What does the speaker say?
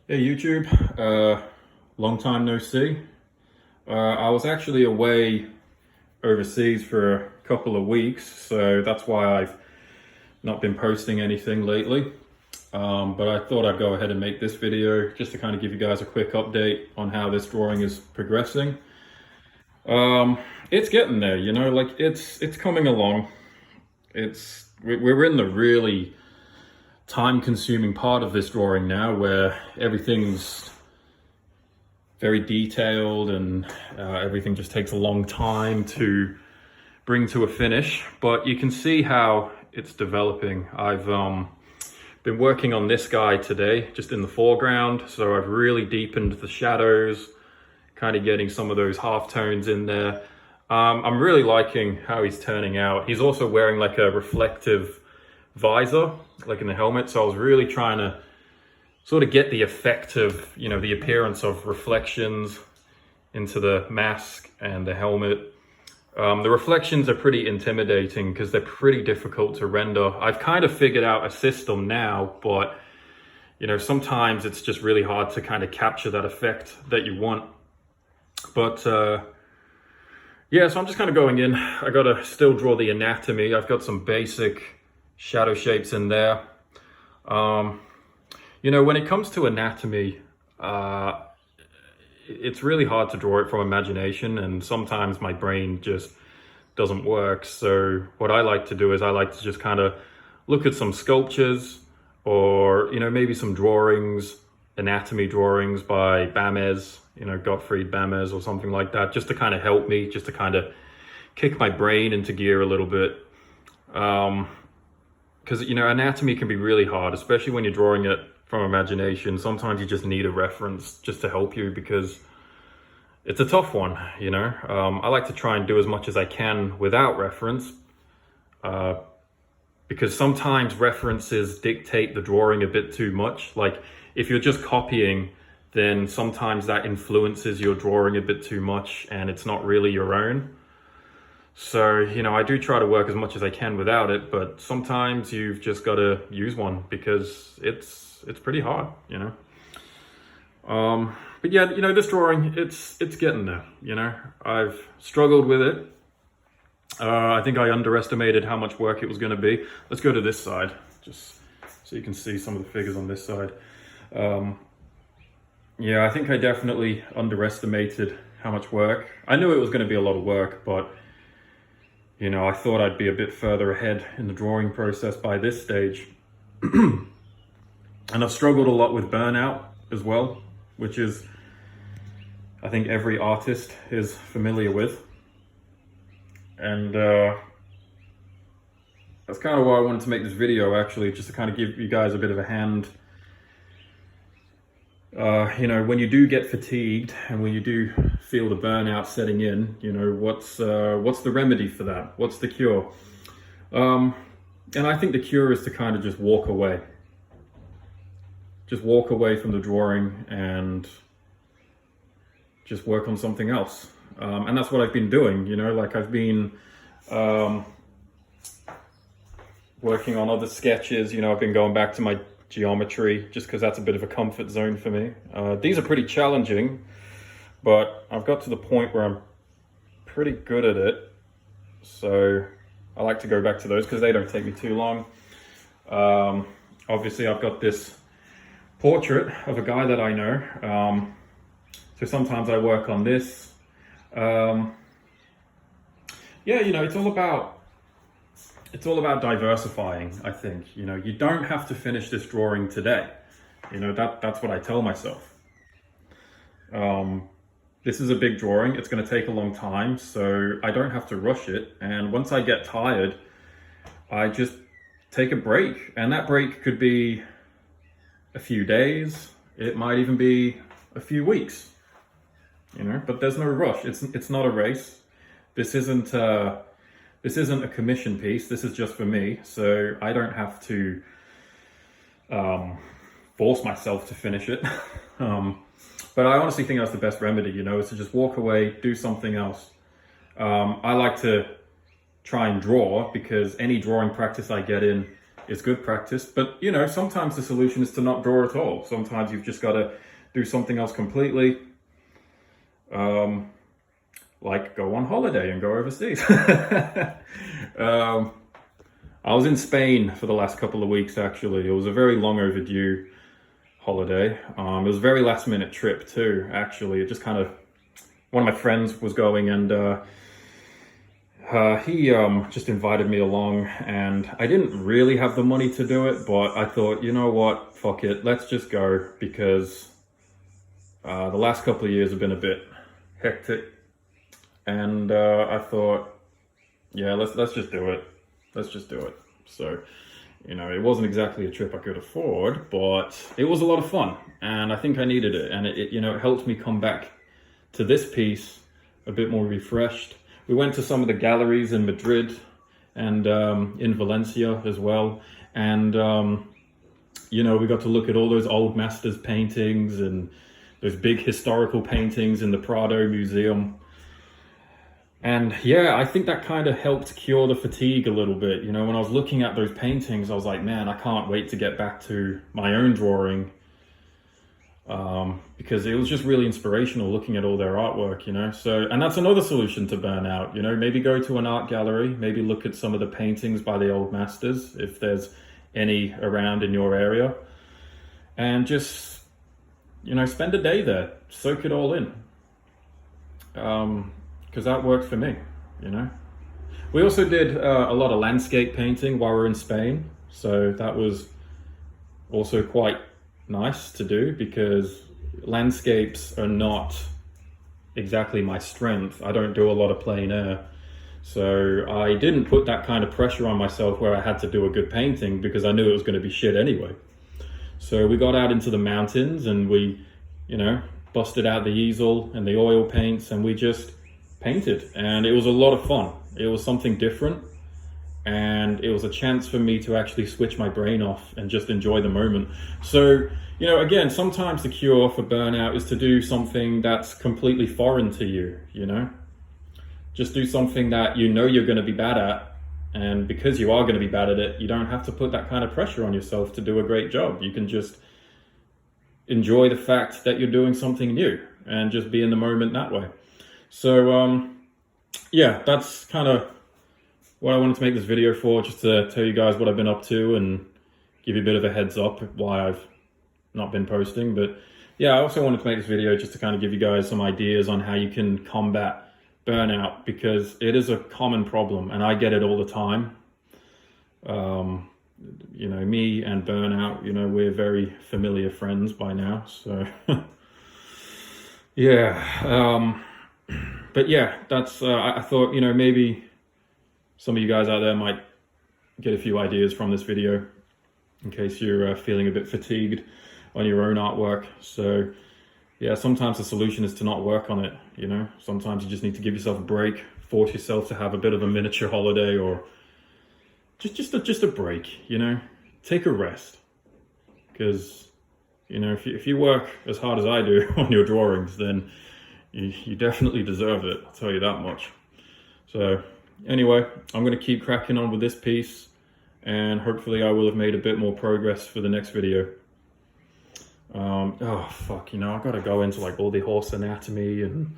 Hey YouTube, long time no see. I was actually away overseas for a couple of weeks, so that's why I've not been posting anything lately. But I thought I'd go ahead and make this video just to kind of give you guys a quick update on how this drawing is progressing. It's getting there, like it's coming along. We're in the really time-consuming part of this drawing now, where everything's very detailed and everything just takes a long time to bring to a finish. But you can see how it's developing. I've been working on this guy today, just in the foreground, so I've really deepened the shadows, kind of getting some of those halftones in there. I'm really liking how he's turning out. He's also wearing like a reflective visor, like in the helmet, so I was really trying to sort of get the effect of, the appearance of reflections into the mask and the helmet. The reflections are pretty intimidating because they're pretty difficult to render. I've kind of figured out a system now, but sometimes it's just really hard to kind of capture that effect that you want. But yeah, so I'm just kind of going in. I got to still draw the anatomy. I've got some basic shadow shapes in there. When it comes to anatomy, it's really hard to draw it from imagination, and sometimes my brain just doesn't work. So what I like to do is I like to just kind of look at some sculptures, or maybe some drawings, anatomy drawings by Bames, Gottfried Bames or something like that, just to kind of help me, just to kind of kick my brain into gear a little bit. Because anatomy can be really hard, especially when you're drawing it from imagination. Sometimes you just need a reference just to help you, because it's a tough one. I like to try and do as much as I can without reference, because sometimes references dictate the drawing a bit too much. Like if you're just copying, then sometimes that influences your drawing a bit too much and it's not really your own. So, I do try to work as much as I can without it, but sometimes you've just got to use one because it's pretty hard, But yeah, this drawing, it's getting there, I've struggled with it. I think I underestimated how much work it was going to be. Let's go to this side, just so you can see some of the figures on this side. Yeah, I think I definitely underestimated how much work. I knew it was going to be a lot of work, but I thought I'd be a bit further ahead in the drawing process by this stage. And I've struggled a lot with burnout as well, which is, I think every artist is familiar with. And that's kind of why I wanted to make this video, actually, just to kind of give you guys a bit of a hand. When you do get fatigued and when you do feel the burnout setting in, what's the remedy for that? What's the cure? And I think the cure is to kind of just walk away. Just walk away from the drawing and just work on something else. And that's what I've been doing, like I've been working on other sketches, I've been going back to my geometry just because that's a bit of a comfort zone for me. These are pretty challenging, but I've got to the point where I'm pretty good at it, so I like to go back to those because they don't take me too long. Obviously I've got this portrait of a guy that I know, so sometimes I work on this. Yeah, it's all about diversifying, I think. You don't have to finish this drawing today. That's what I tell myself. This is a big drawing. It's going to take a long time, so I don't have to rush it. And once I get tired, I just take a break. And that break could be a few days. It might even be a few weeks. But there's no rush. It's not a race. This isn't a commission piece. This is just for me, so I don't have to force myself to finish it. But I honestly think that's the best remedy, is to just walk away, do something else. I like to try and draw because any drawing practice I get in it's good practice. But, you know, sometimes the solution is to not draw at all. Sometimes you've just got to do something else completely. Like go on holiday and go overseas. I was in Spain for the last couple of weeks, actually. It was a very long overdue holiday. It was a very last minute trip too, actually. It just kind of, one of my friends was going, and he just invited me along, and I didn't really have the money to do it, but I thought, you know what, fuck it, let's just go, because the last couple of years have been a bit hectic, and I thought, yeah, let's just do it. Let's just do it. So, you know, it wasn't exactly a trip I could afford, but it was a lot of fun, and I think I needed it, and it you know, it helped me come back to this piece a bit more refreshed. We went to some of the galleries in Madrid and in Valencia as well, and you know, we got to look at all those old masters paintings and those big historical paintings in the Prado Museum. And yeah, I think that kind of helped cure the fatigue a little bit. You know, when I was looking at those paintings, I was like, man, I can't wait to get back to my own drawing, because it was just really inspirational looking at all their artwork, you know. So, and that's another solution to burnout, you know, maybe go to an art gallery, maybe look at some of the paintings by the old masters, if there's any around in your area, and just, you know, spend a day there, soak it all in. Because that worked for me, you know. We also did a lot of landscape painting while we were in Spain, so that was also quite nice to do, because landscapes are not exactly my strength. I don't do a lot of plein air, so I didn't put that kind of pressure on myself where I had to do a good painting, because I knew it was going to be shit anyway. So we got out into the mountains and we, you know, busted out the easel and the oil paints, and we just painted, and it was a lot of fun. It was something different, and it was a chance for me to actually switch my brain off and just enjoy the moment. So, you know, again, sometimes the cure for burnout is to do something that's completely foreign to you, you know. Just do something that you know you're going to be bad at, and because you are going to be bad at it, you don't have to put that kind of pressure on yourself to do a great job. You can just enjoy the fact that you're doing something new and just be in the moment that way. So, yeah, that's kind of what I wanted to make this video for, just to tell you guys what I've been up to and give you a bit of a heads up why I've not been posting. But yeah, I also wanted to make this video just to kind of give you guys some ideas on how you can combat burnout, because it is a common problem and I get it all the time. You know, me and burnout, you know, we're very familiar friends by now, so yeah. But yeah, that's, I thought, you know, maybe some of you guys out there might get a few ideas from this video in case you're feeling a bit fatigued on your own artwork. So yeah, sometimes the solution is to not work on it, you know. Sometimes you just need to give yourself a break, force yourself to have a bit of a miniature holiday, or just a break, you know. Take a rest, because, you know, if you work as hard as I do on your drawings, then you definitely deserve it, I'll tell you that much. So anyway, I'm going to keep cracking on with this piece, and hopefully I will have made a bit more progress for the next video. Oh fuck, you know, I've got to go into like all the horse anatomy and